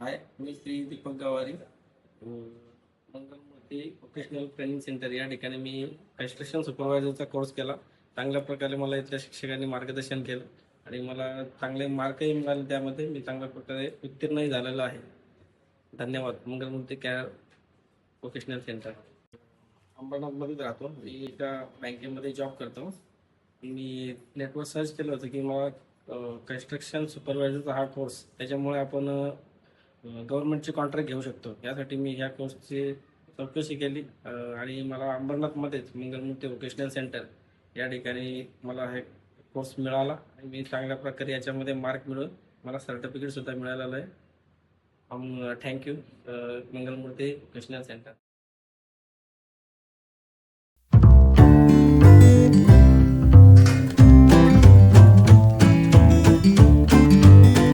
हाय, मी Shri Deepak Gawari. Mangalmurti vocational training centre या ठिकाणी मी कन्स्ट्रक्शन सुपरवायझरचा कोर्स केला. चांगल्या प्रकारे मला इथल्या शिक्षकांनी मार्गदर्शन केलं आणि मला चांगले मार्कही मिळाले. त्यामध्ये मी चांगल्या प्रकारे उत्तीर्णही झालेलो आहे. धन्यवाद. मंगलमूर्ती कॅर व्होकेशनल सेंटर अंबरनाथमध्येच राहतो. मी एका बँकेमध्ये जॉब करतो. मी नेटवर सर्च केलं होतं की मला कन्स्ट्रक्शन सुपरवायझरचा हा कोर्स, त्याच्यामुळे आपण गव्हर्नमेंटचे कॉन्ट्रॅक्ट घेऊ शकतो. यासाठी मी ह्या कोर्सची चौकशी केली आणि मला अंबरनाथमध्येच मंगलमूर्ती व्होकेशनल सेंटर या ठिकाणी मला हे कोर्स मिळाला आणि मी चांगल्या प्रकारे याच्यामध्ये मार्क मिळवून मला सर्टिफिकेटसुद्धा मिळालेलं आहे. Thank you Mangalmurti vocational centre.